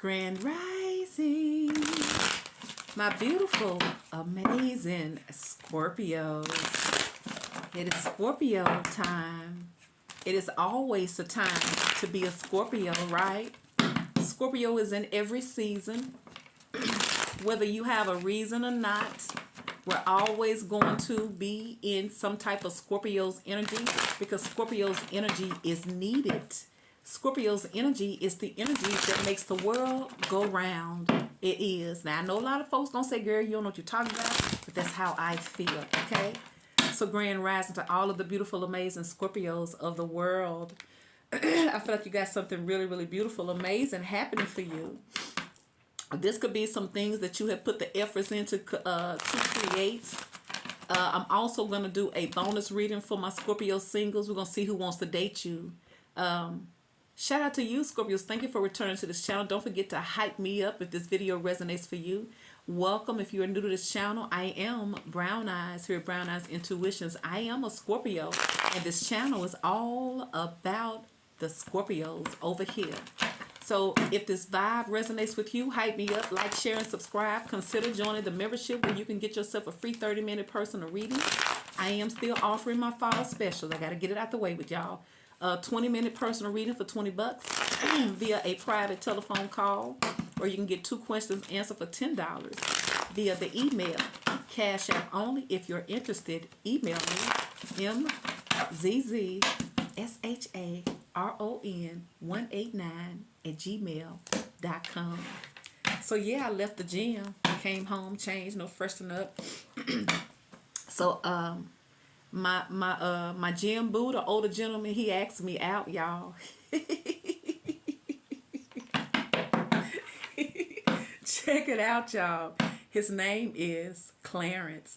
Grand Rising, my beautiful, amazing Scorpios. It is Scorpio time. It is always the time to be a Scorpio, right? Scorpio is in every season. Whether you have a reason or not, we're always going to be in some type of Scorpio's energy because Scorpio's energy is needed. Scorpio's energy is the energy that makes the world go round. It is. Now, I know a lot of folks don't say, girl, you don't know what you're talking about, but that's how I feel, okay? So grand rising to all of the beautiful, amazing Scorpios of the world. I feel like you got something really, really beautiful, amazing happening for you. This could be some things that you have put the efforts into to create. I'm also going to do a bonus reading for my Scorpio singles. We're going to see who wants to date you. Shout out to you, Scorpios. Thank you for returning to this channel. Don't forget to hype me up if this video resonates for you. Welcome if you are new to this channel. I am Brown Eyes here at Brown Eyes Intuitions. I am a Scorpio, and this channel is all about the Scorpios over here. So if this vibe resonates with you, hype me up, like, share, and subscribe. Consider joining the membership where you can get yourself a free 30-minute personal reading. I am still offering my fall specials. I got to get it out the way with y'all. 20-minute personal reading for $20 via a private telephone call, or you can get 2 questions answered for $10 via the email. Cash App only. If you're interested, email me mzzshron189@gmail.com. So yeah, I left the gym, came home, changed, freshen up. So my gym boo, the older gentleman, he asked me out, y'all. Check it out, y'all. His name is Clarence.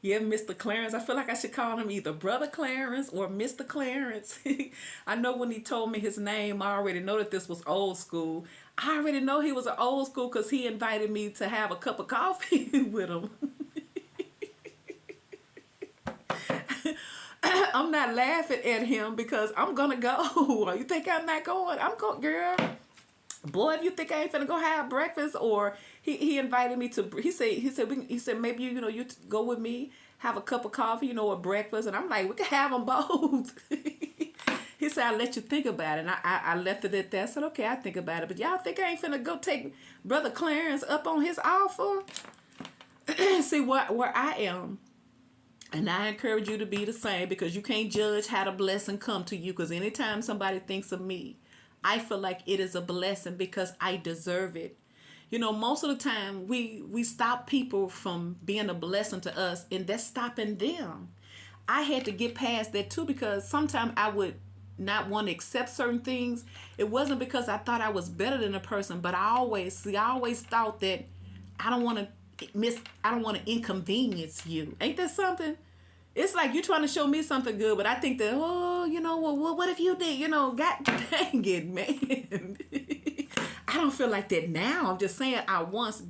Yeah, Mr. Clarence. I feel like I should call him either Brother Clarence or Mr. Clarence. I know when he told me his name, I already know that this was old school. I already know he was an old school because he invited me to have a cup of coffee with him. I'm not laughing at him because I'm gonna go. You think I'm not going? I'm going, girl. Boy, if you think I ain't finna go have breakfast, or he invited me to. He said maybe you go with me, have a cup of coffee, or breakfast, and I'm like, we can have them both. He said, I'll let you think about it. And I left it at that. I said, okay, I think about it. But y'all think I ain't finna go take Brother Clarence up on his offer? See where I am. And I encourage you to be the same, because you can't judge how the blessing come to you. Because anytime somebody thinks of me, I feel like it is a blessing because I deserve it. Most of the time we stop people from being a blessing to us, and that's stopping them. I had to get past that too, because sometimes I would not want to accept certain things. It wasn't because I thought I was better than a person, but I always thought that I don't want to inconvenience you. Ain't that something? It's like you trying to show me something good, but I think that, what if you did? God dang it, man. I don't feel like that now. I'm just saying I once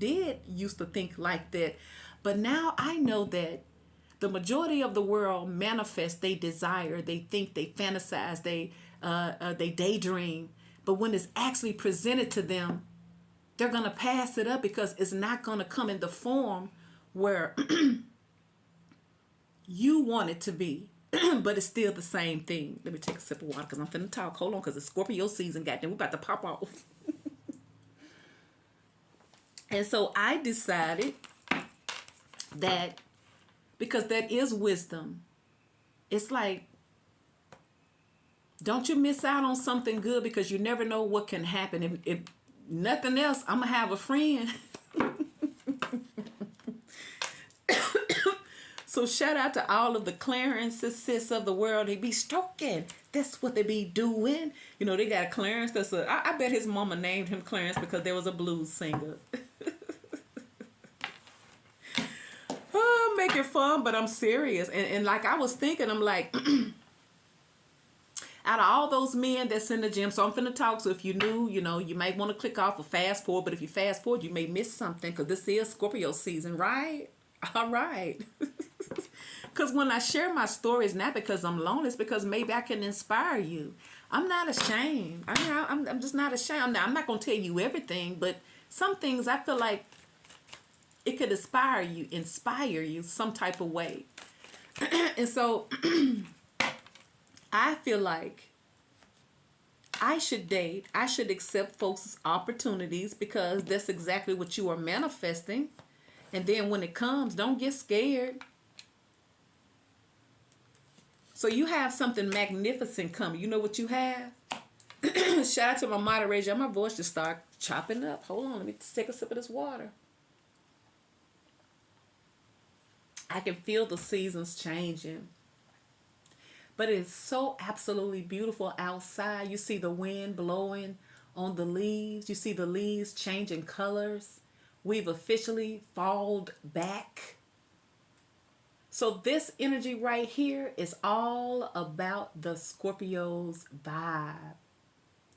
used to think like that. But now I know that the majority of the world manifests they desire, they think, they fantasize, they daydream. But when it's actually presented to them, they're going to pass it up because it's not going to come in the form where you want it to be. But it's still the same thing. Let me take a sip of water because I'm finna talk. Hold on, because it's Scorpio season. Goddamn, we're about to pop off. And so I decided that, because that is wisdom, it's like, don't you miss out on something good, because you never know what can happen. If nothing else, I'm going to have a friend. So shout out to all of the Clarences of the world. They be stroking. That's what they be doing. They got a Clarence that's I bet his mama named him Clarence because there was a blues singer. Oh, I'm making fun, but I'm serious. And like I was thinking, I'm like, out of all those men that's in the gym, so I'm finna talk. So if you're new, you might want to click off or fast forward. But if you fast forward, you may miss something, because this is Scorpio season, right? All right. Because when I share my story, it's not because I'm lonely. It's because maybe I can inspire you. I'm not ashamed. I mean, I'm just not ashamed. I'm not going to tell you everything, but some things I feel like it could inspire you some type of way. And so I feel like I should date. I should accept folks' opportunities because that's exactly what you are manifesting. And then when it comes, don't get scared. So you have something magnificent coming. You know what you have? Shout out to my moderator. My voice just started chopping up. Hold on, let me take a sip of this water. I can feel the seasons changing. But it's so absolutely beautiful outside. You see the wind blowing on the leaves. You see the leaves changing colors. We've officially falled back. So this energy right here is all about the Scorpio's vibe.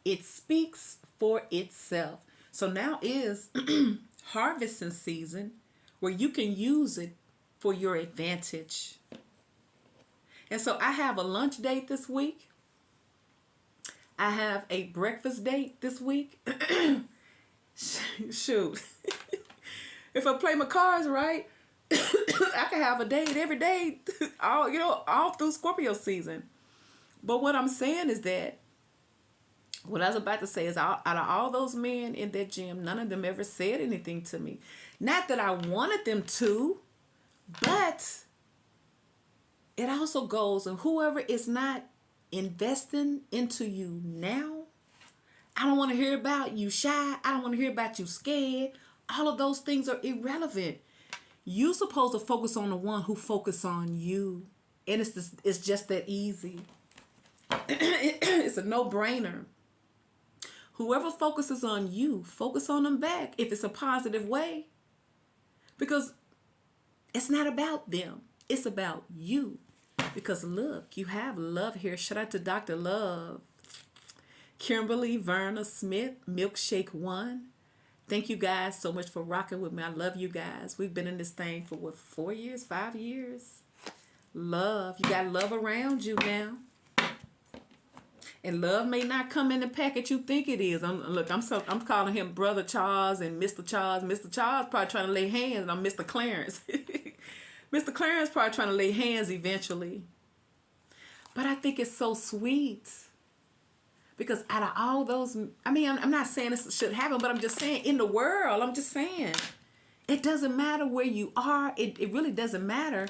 It speaks for itself. So now is harvesting season where you can use it for your advantage. And so I have a lunch date this week. I have a breakfast date this week. Shoot. If I play my cards right, I can have a date every day, all through Scorpio season. But what I'm saying is that, what I was about to say is, out of all those men in that gym, none of them ever said anything to me. Not that I wanted them to, but it also goes, and whoever is not investing into you now, I don't want to hear about you shy. I don't want to hear about you scared. All of those things are irrelevant. You're supposed to focus on the one who focuses on you. And it's just that easy. It's a no-brainer. Whoever focuses on you, focus on them back if it's a positive way. Because it's not about them. It's about you. Because look, you have love here. Shout out to Dr. Love. Kimberly, Verna, Smith, Milkshake One. Thank you guys so much for rocking with me. I love you guys. We've been in this thing for what, 4 years, 5 years? Love. You got love around you now. And love may not come in the package you think it is. I'm calling him Brother Charles and Mr. Charles. Mr. Charles probably trying to lay hands, and I'm Mr. Clarence. Mr. Clarence probably trying to lay hands eventually. But I think it's so sweet. Because out of all those, I mean, I'm not saying this should happen, but I'm just saying in the world, I'm just saying, it doesn't matter where you are. It really doesn't matter.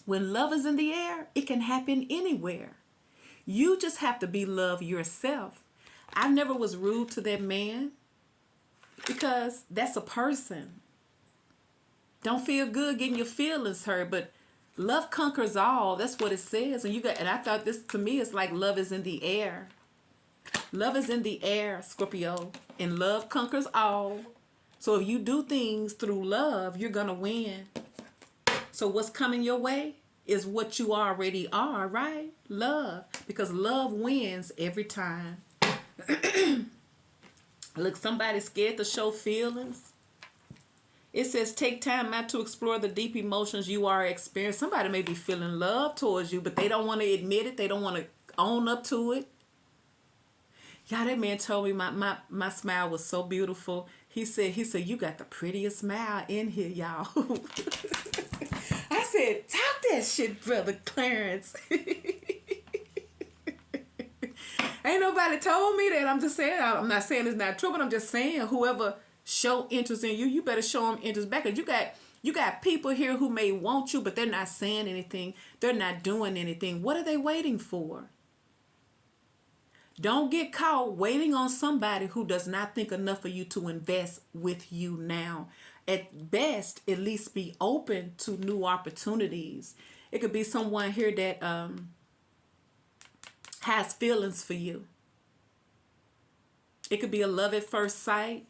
When love is in the air, it can happen anywhere. You just have to be love yourself. I never was rude to that man because that's a person. Don't feel good getting your feelings hurt, but love conquers all. That's what it says. And I thought this, to me, is like love is in the air. Love is in the air, Scorpio. And love conquers all. So if you do things through love, you're going to win. So what's coming your way is what you already are, right? Love. Because love wins every time. Look, somebody's scared to show feelings. It says, take time out to explore the deep emotions you are experiencing. Somebody may be feeling love towards you, but they don't want to admit it. They don't want to own up to it. Y'all, that man told me my smile was so beautiful. He said, you got the prettiest smile in here, y'all. I said, talk that shit, Brother Clarence. Ain't nobody told me that. I'm just saying, I'm not saying it's not true, but I'm just saying whoever show interest in you, you better show them interest back. Cause you got people here who may want you, but they're not saying anything. They're not doing anything. What are they waiting for? Don't get caught waiting on somebody who does not think enough of you to invest with you now. At best, at least be open to new opportunities. It could be someone here that has feelings for you. It could be a love at first sight.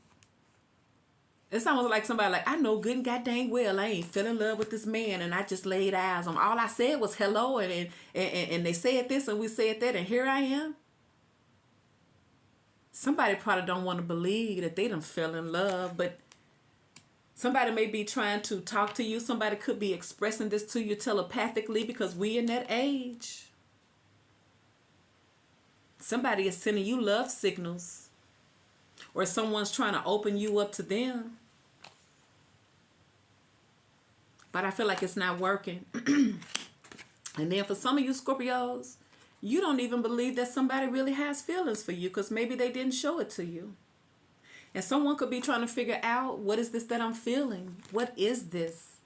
It's almost like somebody like, I know good and god dang well I ain't fell in love with this man, and I just laid eyes on. All I said was hello, and they said this and we said that, and here I am. Somebody probably don't want to believe that they done fell in love, but Somebody may be trying to talk to you. Somebody could be expressing this to you telepathically because we in that age. Somebody is sending you love signals, or someone's trying to open you up to them. But I feel like it's not working. And then for some of you Scorpios, you don't even believe that somebody really has feelings for you because maybe they didn't show it to you. And someone could be trying to figure out, what is this that I'm feeling? What is this?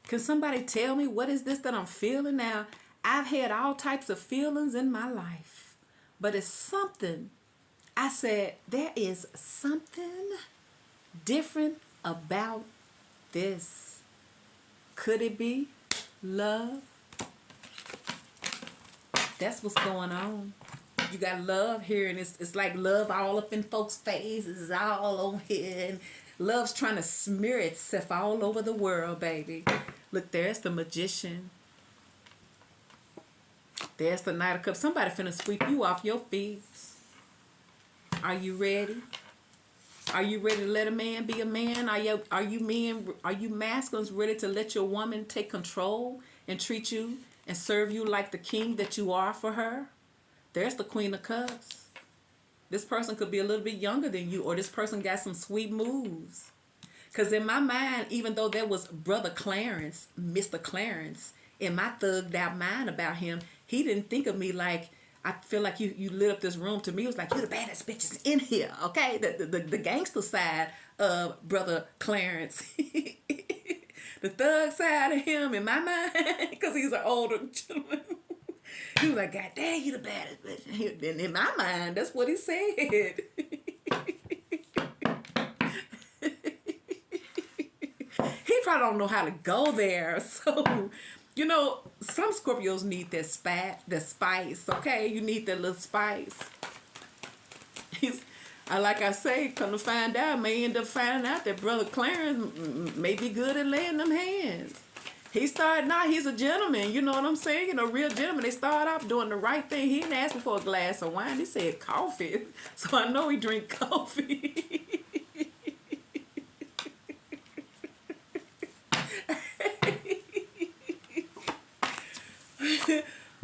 Can somebody tell me what is this that I'm feeling? Now, I've had all types of feelings in my life, but it's something. I said, there is something different about this. Could it be love? That's what's going on. You got love here, and it's like love all up in folks' faces, all on here, and love's trying to smear itself all over the world, baby. Look, there's the Magician. There's the Knight of Cups. Somebody finna sweep you off your feet. Are you ready? Are you ready to let a man be a man? Are you masculines ready to let your woman take control and treat you and serve you like the king that you are for her? There's the Queen of Cups. This person could be a little bit younger than you, or this person got some sweet moves. Because in my mind, even though there was Brother Clarence, Mr. Clarence, in my thugged out mind about him, he didn't think of me like, I feel like you lit up this room to me. It was like, you're the baddest bitches in here, okay? The gangster side of Brother Clarence. The thug side of him in my mind, because he's an older gentleman. He was like, God dang, you the baddest bitch. And in my mind, that's what he said. He probably don't know how to go there. So, you know, some Scorpios need that spice, okay? You need that little spice. Like I say, come to find out, may end up finding out that Brother Clarence may be good at laying them hands. He started out, he's a gentleman, you know what I'm saying? You know, real gentleman. They start off doing the right thing. He didn't ask me for a glass of wine. He said coffee. So I know he drink coffee.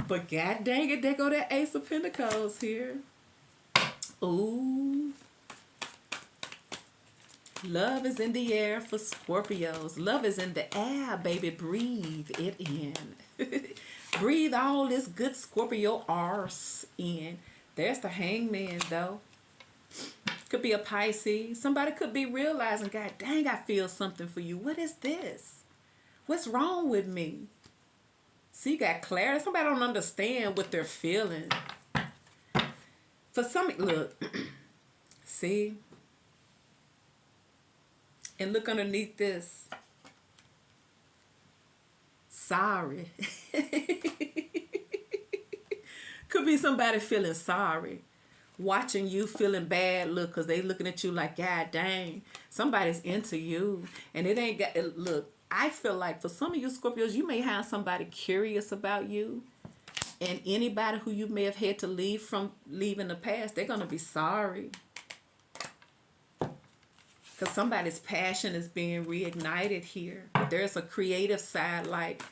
But god dang it, there go that Ace of Pentacles here. Ooh. Love is in the air for Scorpios. Love is in the air, baby. Breathe it in. Breathe all this good Scorpio arse in. There's the Hangman, though. Could be a Pisces. Somebody could be realizing, God dang, I feel something for you. What is this? What's wrong with me? See, you got clarity. Somebody don't understand what they're feeling. For some, look. See? And look underneath this. Sorry. Could be somebody feeling sorry. Watching you feeling bad, look, because they looking at you like, God dang, somebody's into you. And it ain't got, look, I feel like for some of you Scorpios, you may have somebody curious about you. And anybody who you may have had to leave in the past, they're going to be sorry. Because somebody's passion is being reignited here. There's a creative side, like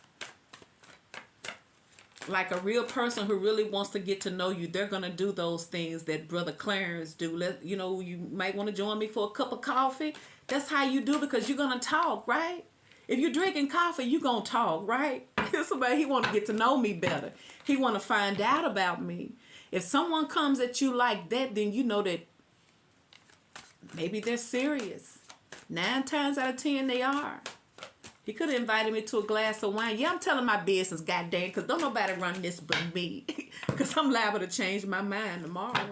a real person who really wants to get to know you. They're going to do those things that Brother Clarence do. You know, you might want to join me for a cup of coffee. That's how you do, because you're going to talk, right? If you're drinking coffee, you're going to talk, right? Somebody, he want to get to know me better. He want to find out about me. If someone comes at you like that, then you know that maybe they're serious. 9 times out of 10, they are. He could have invited me to a glass of wine. Yeah, I'm telling my business, goddamn, because don't nobody run this but me. Because I'm liable to change my mind tomorrow.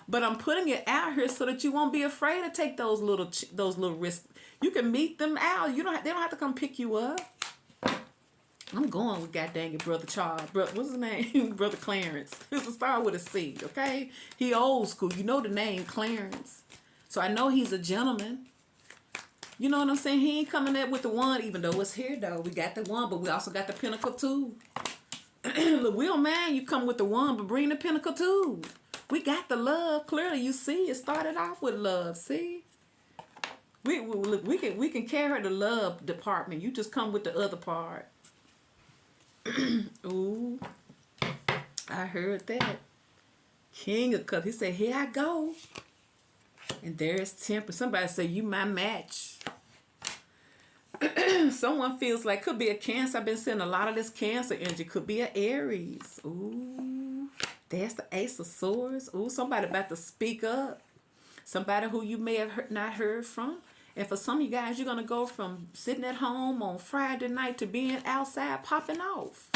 But I'm putting it out here so that you won't be afraid to take those little risks. You can meet them out. They don't have to come pick you up. I'm going with goddamn it, Brother Charles. What's his name? Brother Clarence. It's a star with a C, okay? He old school. You know the name, Clarence. So I know he's a gentleman. You know what I'm saying? He ain't coming up with the one, even though it's here, though. We got the one, but we also got the pinnacle, too. Look, we don't mind you come with the one, but bring the pinnacle, too. We got the love. Clearly, you see, it started off with love, see? Look, we can carry the love department. You just come with the other part. Ooh, I heard that. King of Cups. He said, "Here I go." And there's temper. Somebody say, "You my match." Someone feels like, could be a Cancer. I've been seeing a lot of this Cancer energy. Could be an Aries. Ooh, there's the Ace of Swords. Ooh, somebody about to speak up. Somebody who you may have not heard from. And for some of you guys, you're going to go from sitting at home on Friday night to being outside popping off.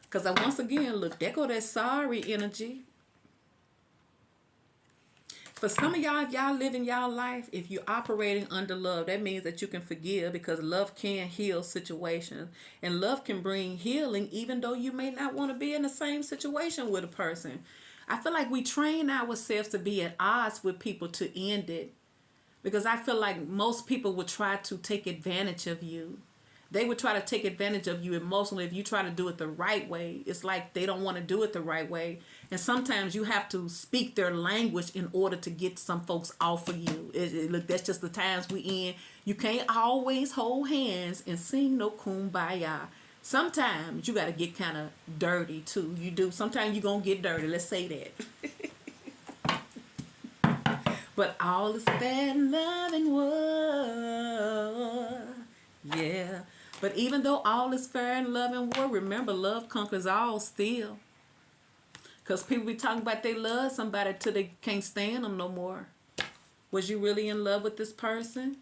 Because once again, look, there go that sorry energy. For some of y'all, if y'all living y'all life, if you're operating under love, that means that you can forgive, because love can heal situations. And love can bring healing even though you may not want to be in the same situation with a person. I feel like we train ourselves to be at odds with people to end it. Because I feel like most people would try to take advantage of you. They would try to take advantage of you emotionally if you try to do it the right way. It's like they don't want to do it the right way. And sometimes you have to speak their language in order to get some folks off of you. Look, that's just the times we in. You can't always hold hands and sing no kumbaya. Sometimes you got to get kind of dirty too. You do. Sometimes you're going to get dirty. Let's say that. But all is fair in love and war. Yeah. But even though all is fair in love and war, remember, love conquers all still. Because people be talking about they love somebody till they can't stand them no more. Was you really in love with this person?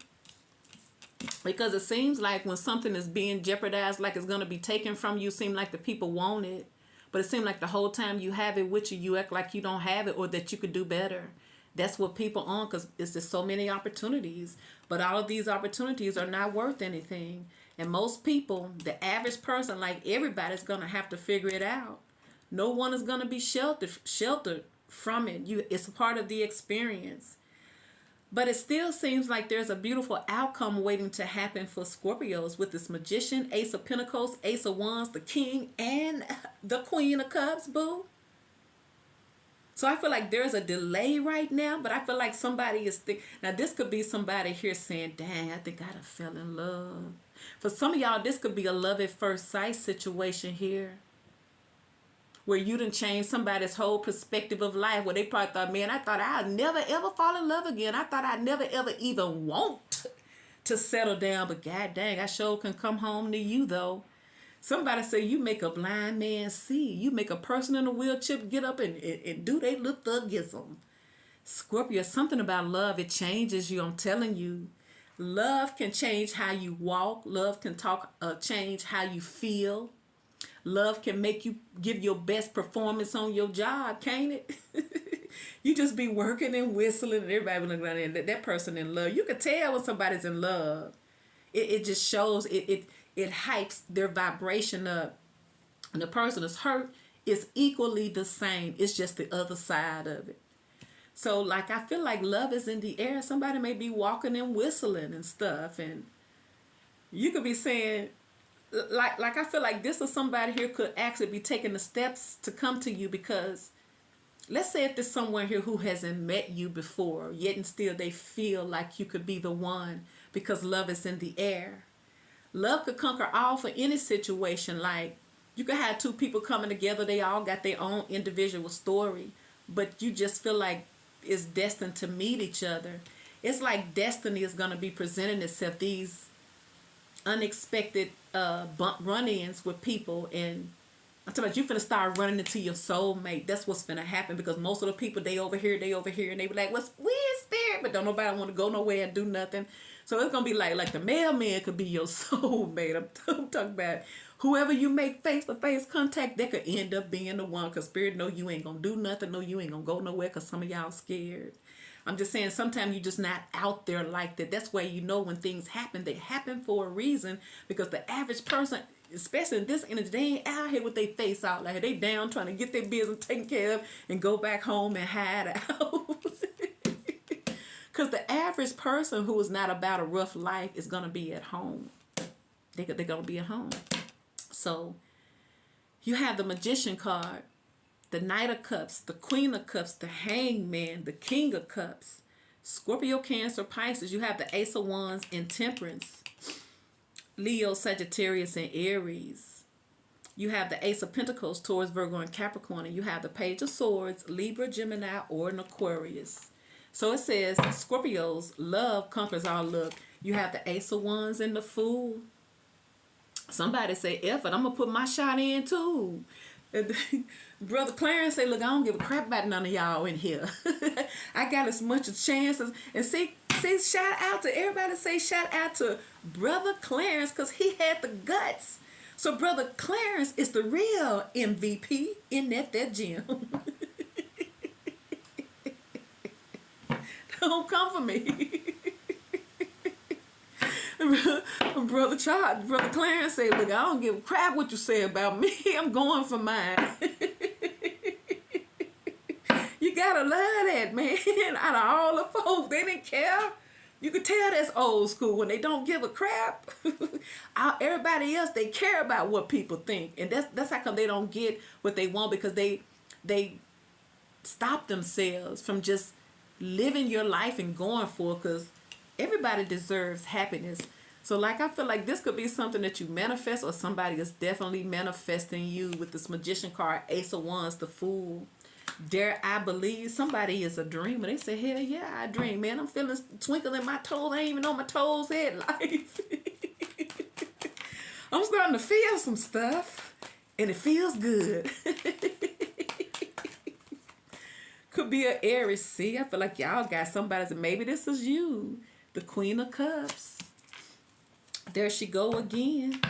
Because it seems like when something is being jeopardized, like it's going to be taken from you, seem like the people want it. But it seems like the whole time you have it with you, you act like you don't have it or that you could do better. That's what people on, because it's just so many opportunities. But all of these opportunities are not worth anything. And most people, the average person, like everybody's going to have to figure it out. No one is going to be sheltered from it. It's a part of the experience. But it still seems like there's a beautiful outcome waiting to happen for Scorpios with this Magician, Ace of Pentacles, Ace of Wands, the King, and the Queen of Cups, boo. So I feel like there's a delay right now, but I feel like somebody is now this could be somebody here saying, dang, I think I done fell in love. For some of y'all, this could be a love at first sight situation here, where you done change somebody's whole perspective of life, where they probably thought, man, I thought I'd never ever fall in love again. I thought I'd never ever even want to settle down, but god dang, I sure can come home to you though. Somebody say you make a blind man see. You make a person in a wheelchair get up and do they look thugism. Scorpio, something about love, it changes you. I'm telling you. Love can change how you walk. Love can change how you feel. Love can make you give your best performance on your job, can't it? You just be working and whistling and everybody looking around there. That person in love. You can tell when somebody's in love. It just shows, it hypes their vibration up. And the person is hurt, it's equally the same. It's just the other side of it. So like I feel like love is in the air. Somebody may be walking and whistling and stuff. And you could be saying, like I feel like this is somebody here could actually be taking the steps to come to you, because let's say if there's someone here who hasn't met you before, yet and still they feel like you could be the one because love is in the air. Love could conquer all for any situation. Like you could have two people coming together, they all got their own individual story, but you just feel like it's destined to meet each other. It's like destiny is going to be presenting itself, these unexpected run-ins with people. And I'm talking about you finna start running into your soulmate. That's what's finna happen, because most of the people, they over here, and they be like, what's where's there? But don't nobody want to go nowhere and do nothing. So it's gonna be like the mailman could be your soulmate. I'm talking about whoever you make face-to-face contact, that could end up being the one, because spirit know you ain't gonna do nothing, no, you ain't gonna go nowhere, because some of y'all scared. I'm just saying, sometimes you're just not out there like that. That's why you know when things happen, they happen for a reason, because the average person, especially in this energy, they ain't out here with their face out. Like they down trying to get their business taken care of and go back home and hide out. Because the average person who is not about a rough life is going to be at home. They're going to be at home. So you have the Magician card, the Knight of Cups, the Queen of Cups, the Hangman, the King of Cups. Scorpio, Cancer, Pisces, you have the Ace of Wands in Temperance. Leo, Sagittarius, and Aries. You have the Ace of Pentacles, Taurus, Virgo, and Capricorn. And you have the Page of Swords, Libra, Gemini, or an Aquarius. So it says, Scorpios, love conquers all luck. You have the Ace of Wands and the Fool. Somebody say, F it, I'm going to put my shot in too. Brother Clarence say, look, I don't give a crap about none of y'all in here. I got as much a chance as, and see, shout out to everybody, say shout out to Brother Clarence, because he had the guts. So Brother Clarence is the real MVP in that gym. Don't come for me. Brother Clarence say, look, I don't give a crap what you say about me. I'm going for mine. You gotta love that, man. Out of all the folks, they didn't care. You could tell that's old school when they don't give a crap. Everybody else, they care about what people think. And that's how come they don't get what they want, because they stop themselves from just living your life and going for it, because everybody deserves happiness. So like, I feel like this could be something that you manifest, or somebody is definitely manifesting you with this Magician card, Ace of Wands, the Fool. Dare I believe somebody is a dreamer. They say, hell yeah, I dream, man. I'm feeling twinkle in my toes. I ain't even on my toes head life. I'm starting to feel some stuff, and it feels good. Could be an Aries. See, I feel like y'all got somebody that maybe this is you. The Queen of Cups. There she go again.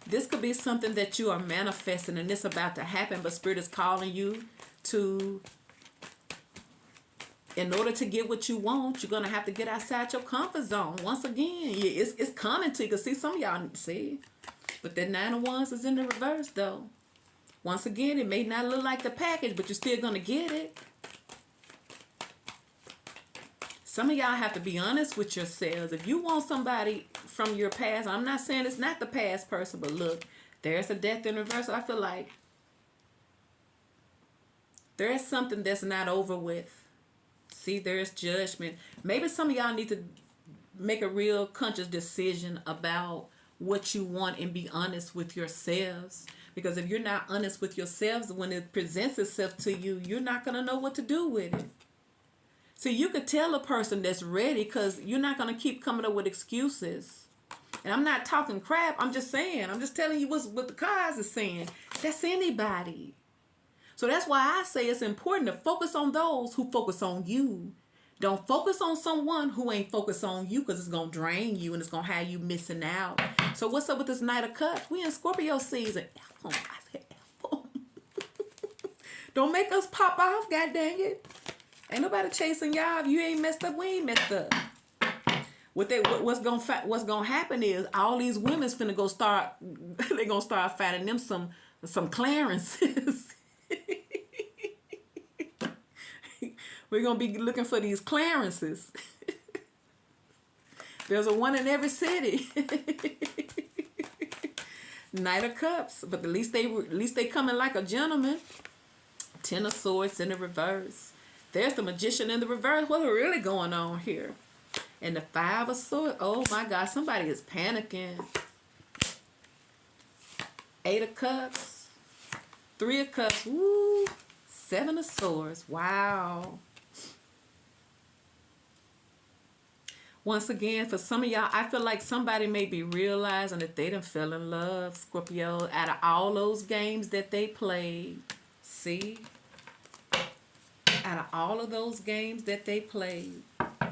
This could be something that you are manifesting and it's about to happen, but Spirit is calling you to, in order to get what you want, you're going to have to get outside your comfort zone. Once again, it's coming to you. Because see, some of y'all see, but that Nine of Wands is in the reverse though. Once again, it may not look like the package, but you're still going to get it. Some of y'all have to be honest with yourselves. If you want somebody from your past, I'm not saying it's not the past person, but look, there's a death in reverse. I feel like there's something that's not over with. See, there's judgment. Maybe some of y'all need to make a real conscious decision about what you want and be honest with yourselves. Because if you're not honest with yourselves, when it presents itself to you, you're not going to know what to do with it. See, you could tell a person that's ready, because you're not going to keep coming up with excuses. And I'm not talking crap. I'm just saying. I'm just telling you what the cards are saying. That's anybody. So that's why I say it's important to focus on those who focus on you. Don't focus on someone who ain't focused on you, because it's going to drain you and it's going to have you missing out. So what's up with this Knight of Cups? We in Scorpio season. Don't make us pop off, god dang it. Ain't nobody chasing y'all. If you ain't messed up, we ain't messed up. What's gonna happen is all these women's finna go start. They gonna start finding them some Clarences. We're gonna be looking for these Clarences. There's a one in every city. Knight of Cups, but at least they coming like a gentleman. Ten of Swords in the reverse. There's the Magician in the reverse. What's really going on here? And the Five of Swords. Oh my God, somebody is panicking. Eight of Cups. Three of Cups. Woo. Seven of Swords. Wow. Once again, for some of y'all, I feel like somebody may be realizing that they done fell in love, Scorpio, out of all those games that they played. See? Out of all of those games that they played,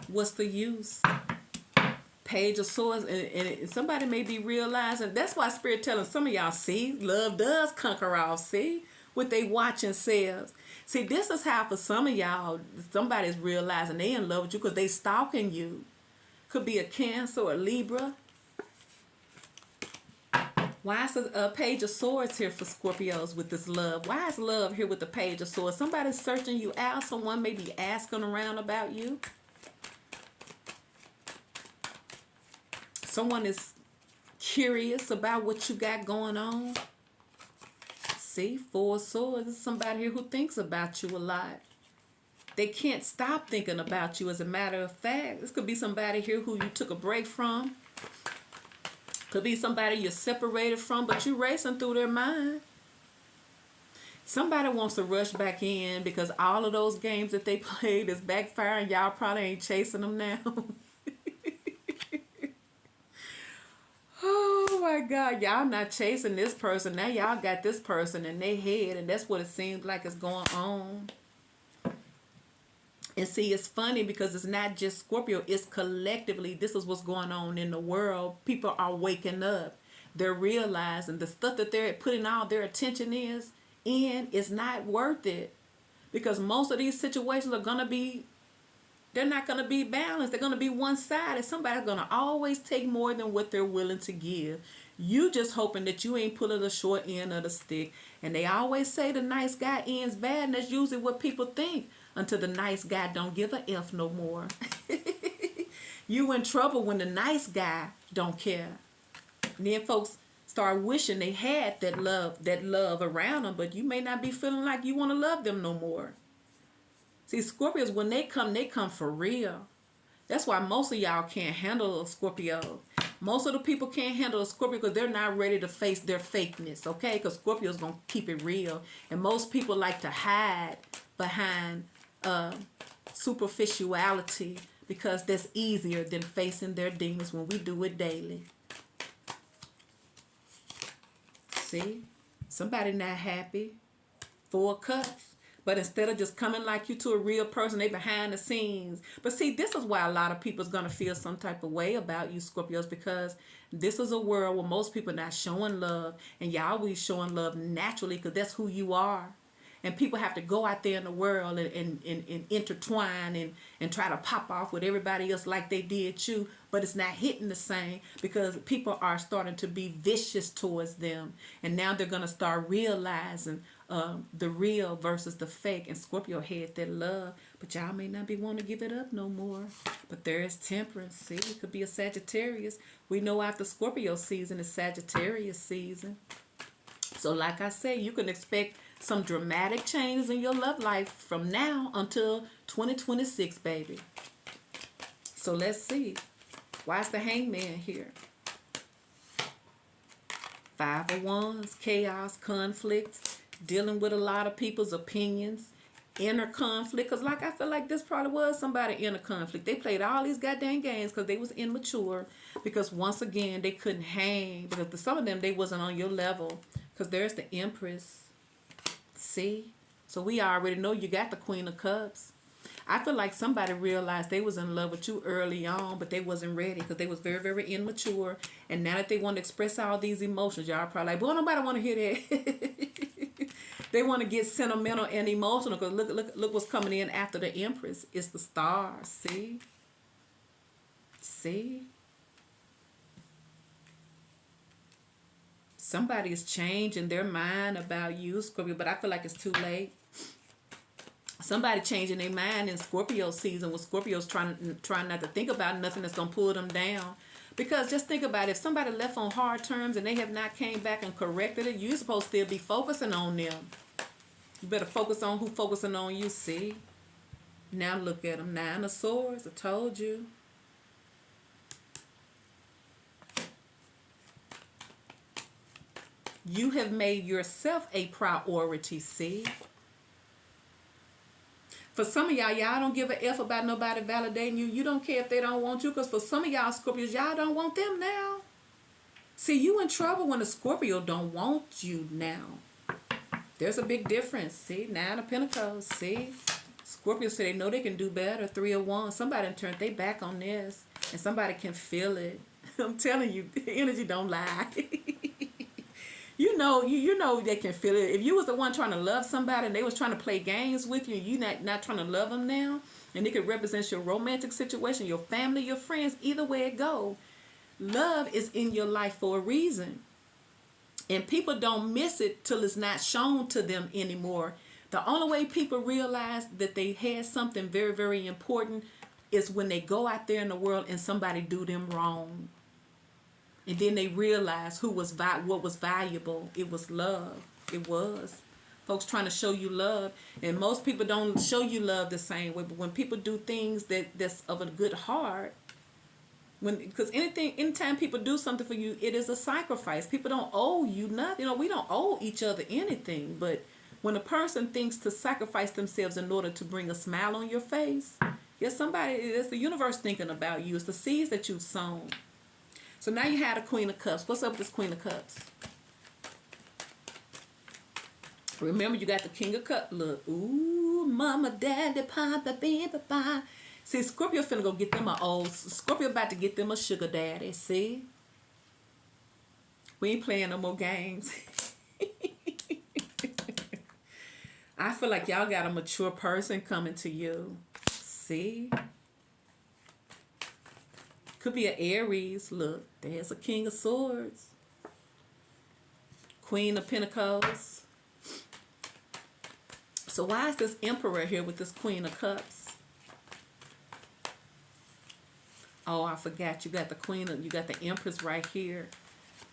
what's the use? Page of Swords, and somebody may be realizing, that's why Spirit telling some of y'all, see, love does conquer all, see, what they watching selves. See, this is how for some of y'all, somebody's realizing they in love with you because they stalking you. Could be a Cancer or a Libra. Why is a Page of Swords here for Scorpios with this love? Why is love here with the Page of Swords? Somebody's searching you out. Someone may be asking around about you. Someone is curious about what you got going on. See, Four of Swords. This is somebody here who thinks about you a lot. They can't stop thinking about you. As a matter of fact, this could be somebody here who you took a break from. Could be somebody you're separated from, but you're racing through their mind. Somebody wants to rush back in because all of those games that they played is backfiring. Y'all probably ain't chasing them now. Oh my God, y'all not chasing this person. Now y'all got this person in their head, and that's what it seems like is going on. And see, it's funny because it's not just Scorpio, it's collectively. This is what's going on in the world. People are waking up. They're realizing the stuff that they're putting all their attention is not worth it. Because most of these situations are going to be, they're not going to be balanced. They're going to be one-sided. Somebody's going to always take more than what they're willing to give. You just hoping that you ain't pulling the short end of the stick. And they always say the nice guy ends bad, and that's usually what people think until the nice guy don't give a F no more. You in trouble when the nice guy don't care. And then folks start wishing they had that love around them, but you may not be feeling like you want to love them no more. See, Scorpios, when they come for real. That's why most of y'all can't handle a Scorpio. Most of the people can't handle a Scorpio because they're not ready to face their fakeness, okay? Because Scorpio's going to keep it real. And most people like to hide behind superficiality because that's easier than facing their demons when we do it daily. See? Somebody not happy. 4 cups. But instead of just coming like you to a real person, they behind the scenes. But see, this is why a lot of people is going to feel some type of way about you, Scorpios, because this is a world where most people not showing love. And y'all always showing love naturally because that's who you are. And people have to go out there in the world and intertwine and try to pop off with everybody else like they did you. But it's not hitting the same because people are starting to be vicious towards them. And now they're going to start realizing the real versus the fake. And Scorpio had that love. But y'all may not be wanting to give it up no more. But there is temperance. See, it could be a Sagittarius. We know after Scorpio season is Sagittarius season. So like I say, you can expect some dramatic changes in your love life from now until 2026, baby. So let's see. Why is the Hangman here? 5 of Wands, chaos, conflict, dealing with a lot of people's opinions, inner conflict. Because like I feel like this probably was somebody inner conflict. They played all these goddamn games because they was immature. Because once again, they couldn't hang. Because some of them, they wasn't on your level. Because there's the Empress. See? So we already know you got the Queen of Cups. I feel like somebody realized they was in love with you early on, but they wasn't ready because they was very, very immature. And now that they want to express all these emotions, y'all probably like, boy, nobody want to hear that. They want to get sentimental and emotional because look what's coming in after the Empress. It's the Stars. See? See? Somebody is changing their mind about you, Scorpio, but I feel like it's too late. Somebody changing their mind in Scorpio season with Scorpios trying not to think about nothing that's going to pull them down. Because just think about it. If somebody left on hard terms and they have not came back and corrected it, you're supposed to still be focusing on them. You better focus on who focusing on you, see? Now look at them. 9 of Swords. I told you. You have made yourself a priority, see? For some of y'all don't give a F about nobody validating you. You don't care if they don't want you. Because for some of y'all Scorpios, y'all don't want them now. See, you in trouble when a Scorpio don't want you now. There's a big difference. See, 9 of Pentacles. See? Scorpios say they know they can do better. 3 of Wands. Somebody turned their back on this. And somebody can feel it. I'm telling you, the energy don't lie. You know they can feel it. If you was the one trying to love somebody and they was trying to play games with you, you not trying to love them now, and it could represent your romantic situation, your family, your friends, either way it go. Love is in your life for a reason. And people don't miss it till it's not shown to them anymore. The only way people realize that they had something very, very important is when they go out there in the world and somebody do them wrong. And then they realize what was valuable. It was love. It was. Folks trying to show you love, and most people don't show you love the same way. But when people do things that's of a good heart, because anytime people do something for you, it is a sacrifice. People don't owe you nothing. You know, we don't owe each other anything. But when a person thinks to sacrifice themselves in order to bring a smile on your face, yes, it's the universe thinking about you. It's the seeds that you've sown. So now you had a Queen of Cups. What's up with this Queen of Cups? Remember, you got the King of Cups. Look, ooh, mama, daddy, papa, baby, papa. See, Scorpio finna go get them Scorpio about to get them a sugar daddy. See? We ain't playing no more games. I feel like y'all got a mature person coming to you. See? Could be an Aries. Look, there's a King of Swords. Queen of Pentacles. So why is this Emperor here with this Queen of Cups? Oh, I forgot. You got the Empress right here.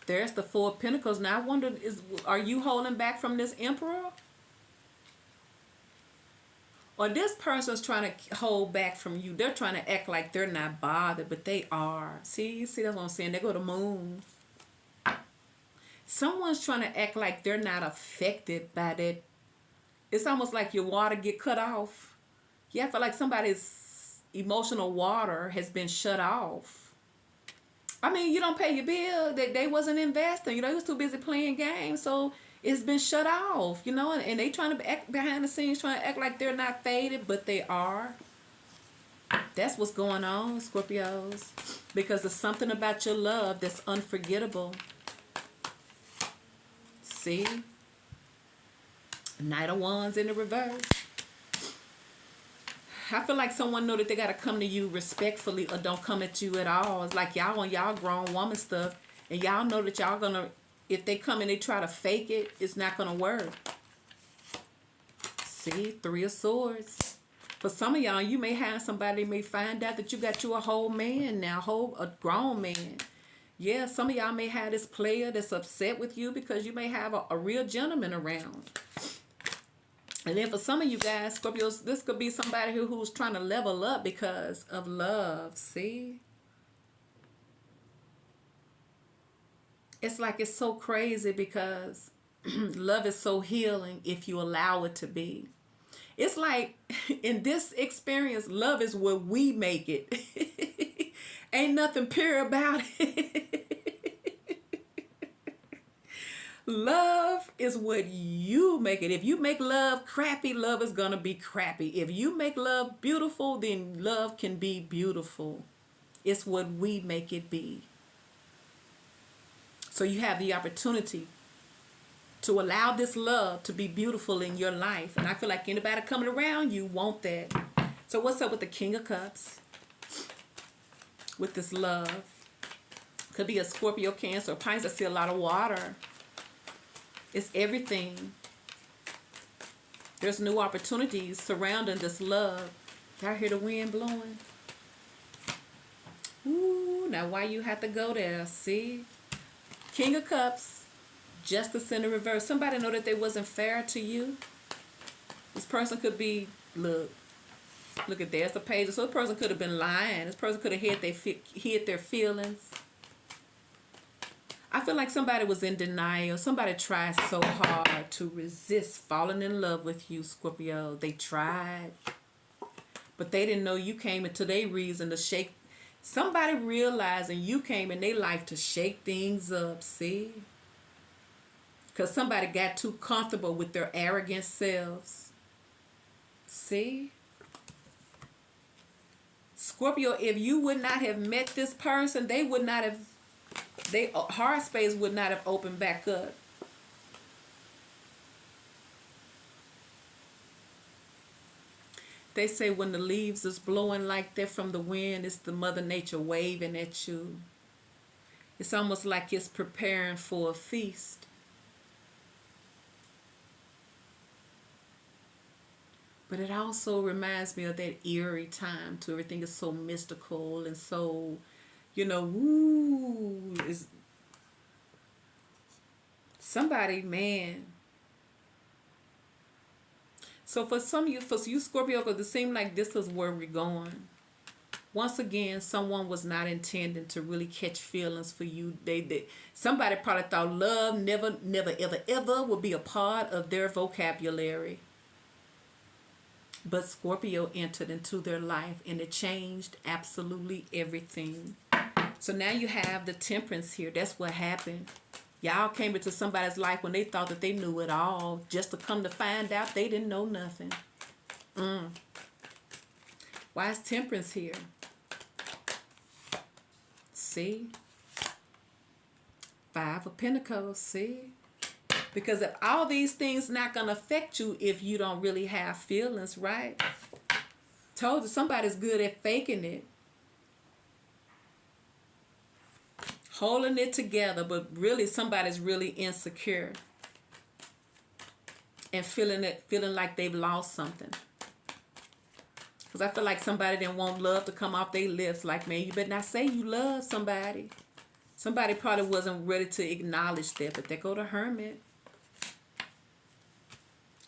There's the Four of Pentacles. Now I wonder, are you holding back from this Emperor? Or this person's trying to hold back from you. They're trying to act like they're not bothered, but they are. See, that's what I'm saying. They go to the moon. Someone's trying to act like they're not affected by that. It's almost like your water get cut off. Yeah, I feel like somebody's emotional water has been shut off. I mean, you don't pay your bill. They wasn't investing. You know, he was too busy playing games. So it's been shut off, you know, and they trying to act behind the scenes, trying to act like they're not faded, but they are. That's what's going on, Scorpios. Because there's something about your love that's unforgettable. See? Knight of Wands in the reverse. I feel like someone know that they got to come to you respectfully or don't come at you at all. It's like y'all on y'all grown woman stuff, and y'all know that y'all gonna, if they come and they try to fake it, it's not gonna work. See, Three of Swords. For some of y'all, you may have somebody may find out that you got you a whole man now, a grown man. Yeah, some of y'all may have this player that's upset with you because you may have a real gentleman around. And then for some of you guys, Scorpios, this could be somebody who's trying to level up because of love. See? It's like it's so crazy because love is so healing if you allow it to be. It's like in this experience, love is what we make it. Ain't nothing pure about it. Love is what you make it. If you make love crappy, love is going to be crappy. If you make love beautiful, then love can be beautiful. It's what we make it be. So you have the opportunity to allow this love to be beautiful in your life. And I feel like anybody coming around you want that. So what's up with the King of Cups? With this love. Could be a Scorpio, Cancer, or Pisces. I see a lot of water. It's everything. There's new opportunities surrounding this love. Y'all hear the wind blowing? Ooh, now why you have to go there? See? King of Cups, Justice in the reverse. Somebody know that they wasn't fair to you. This person could be, look at there's the page. So this person could have been lying. This person could have hid their feelings. I feel like somebody was in denial. Somebody tried so hard to resist falling in love with you, Scorpio. They tried. But they didn't know you came into their reason to shake. Somebody realizing you came in their life to shake things up, see? Because somebody got too comfortable with their arrogant selves. See? Scorpio, if you would not have met this person, they would not have, heart space would not have opened back up. They say when the leaves is blowing like that from the wind, it's the Mother Nature waving at you. It's almost like it's preparing for a feast. But it also reminds me of that eerie time too. Everything is so mystical and so, woo. Somebody, man, So for you Scorpio, because it seemed like this is where we're going. Once again, someone was not intending to really catch feelings for you. Somebody probably thought love never, ever, ever would be a part of their vocabulary. But Scorpio entered into their life and it changed absolutely everything. So now you have the Temperance here. That's what happened. Y'all came into somebody's life when they thought that they knew it all, just to come to find out they didn't know nothing. Why is Temperance here? See? Five of Pentacles, see? Because if all these things not going to affect you if you don't really have feelings, right? Told you somebody's good at faking it. Holding it together, but really somebody's really insecure. And feeling like they've lost something. Because I feel like somebody didn't want love to come off their lips. Like, man, you better not say you love somebody. Somebody probably wasn't ready to acknowledge that. But there go the Hermit.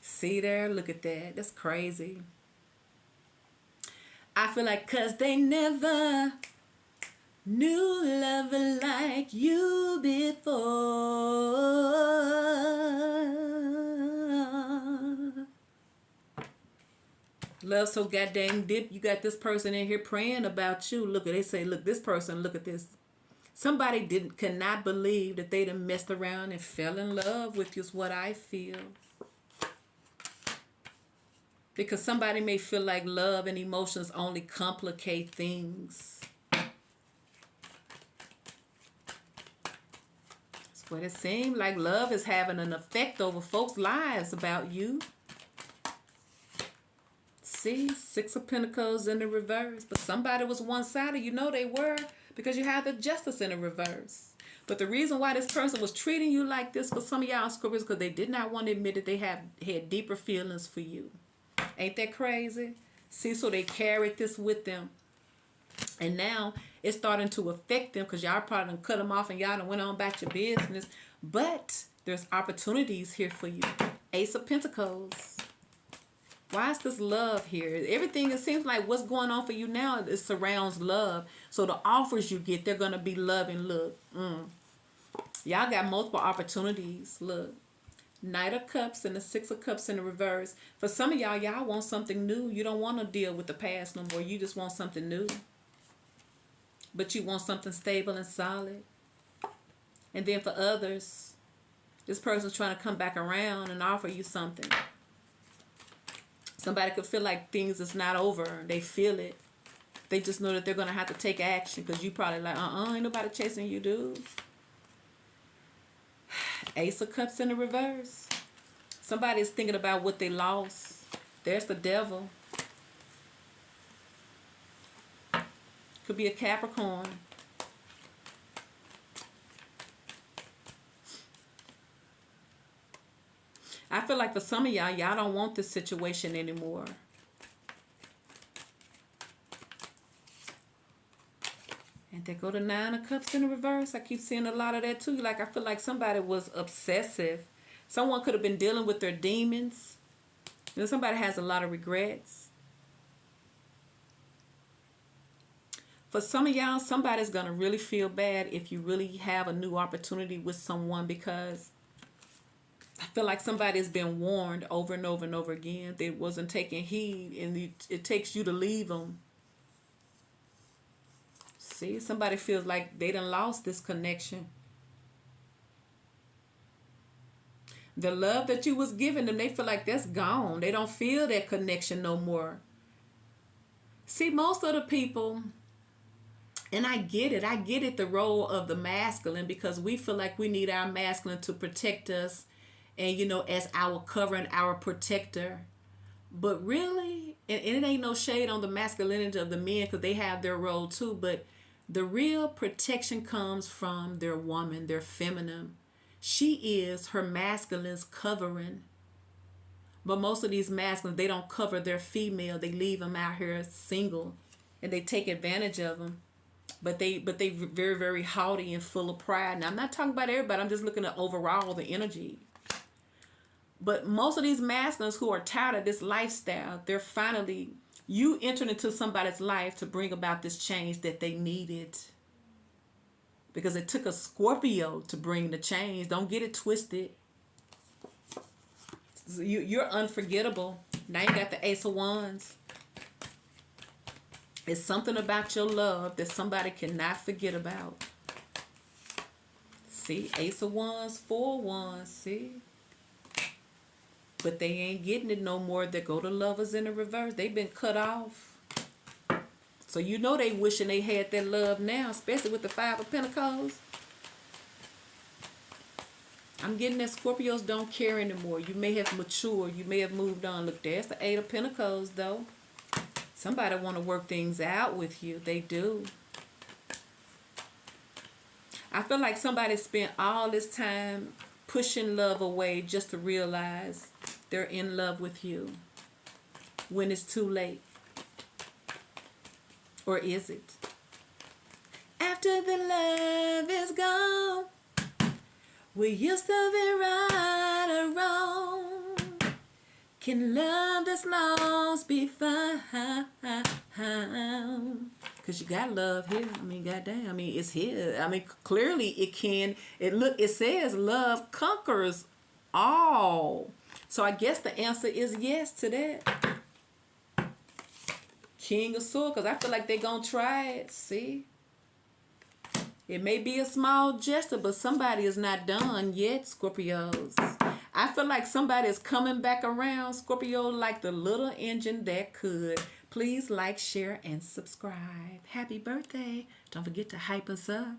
See there? Look at that. That's crazy. I feel like because they never knew love like you before. Love so goddamn deep. You got this person in here praying about you. Look, they say, look, this person, look at this. Somebody could not believe that they done messed around and fell in love with you is what I feel. Because somebody may feel like love and emotions only complicate things. That's what it seems like. Love is having an effect over folks' lives about you. See, Six of Pentacles in the reverse. But somebody was one-sided. You know they were. Because you have the Justice in the reverse. But the reason why this person was treating you like this for some of y'all Scorpios, because they did not want to admit that they had deeper feelings for you. Ain't that crazy? See, so they carried this with them. And now it's starting to affect them because y'all probably done cut them off and y'all done went on about your business. But there's opportunities here for you. Ace of Pentacles. Why is this love here? Everything, it seems like what's going on for you now, it surrounds love. So the offers you get, they're going to be loving. Look. Y'all got multiple opportunities. Look. Knight of Cups and the Six of Cups in the reverse. For some of y'all want something new. You don't want to deal with the past no more. You just want something new. But you want something stable and solid. And then for others, this person's trying to come back around and offer you something. Somebody could feel like things is not over. They feel it. They just know that they're going to have to take action because you probably like, ain't nobody chasing you, dude. Ace of Cups in the reverse. Somebody is thinking about what they lost. There's the Devil. Could be a Capricorn. I feel like for some of y'all don't want this situation anymore. And they go to Nine of Cups in the reverse. I keep seeing a lot of that too. Like, I feel like somebody was obsessive. Someone could have been dealing with their demons. You know, somebody has a lot of regrets. For some of y'all, somebody's going to really feel bad if you really have a new opportunity with someone, because I feel like somebody's been warned over and over and over again. They wasn't taking heed, and it takes you to leave them. See, somebody feels like they done lost this connection. The love that you was giving them, they feel like that's gone. They don't feel that connection no more. See, most of the people, and I get it, the role of the masculine, because we feel like we need our masculine to protect us and, you know, as our cover and our protector. But really, and it ain't no shade on the masculinity of the men, because they have their role too, but the real protection comes from their woman, their feminine. She is her masculine's covering. But most of these masculines, they don't cover their female. They leave them out here single, and they take advantage of them. But they very, very haughty and full of pride. Now, I'm not talking about everybody. I'm just looking at overall the energy. But most of these masculines who are tired of this lifestyle, they're finally, you entered into somebody's life to bring about this change that they needed. Because it took a Scorpio to bring the change. Don't get it twisted. You're unforgettable. Now you got the Ace of Wands. It's something about your love that somebody cannot forget about. See, Ace of Wands, 4 Wands, see? But they ain't getting it no more. They go to Lovers in the reverse. They've been cut off. So you know they wishing they had that love now, especially with the 5 of Pentacles. I'm getting that Scorpios don't care anymore. You may have matured. You may have moved on. Look, there's the 8 of Pentacles, though. Somebody want to work things out with you. They do. I feel like somebody spent all this time pushing love away just to realize they're in love with you when it's too late. Or is it? After the love is gone, we used to be right or wrong. Can love that's lost be found? Because you got love here. I mean, goddamn. I mean, it's here. I mean, clearly it can. It says love conquers all. So I guess the answer is yes to that. King of Swords, because I feel like they're going to try it. See? It may be a small gesture, but somebody is not done yet, Scorpios. I feel like somebody is coming back around, Scorpio, like the little engine that could. Please like, share, and subscribe. Happy birthday. Don't forget to hype us up.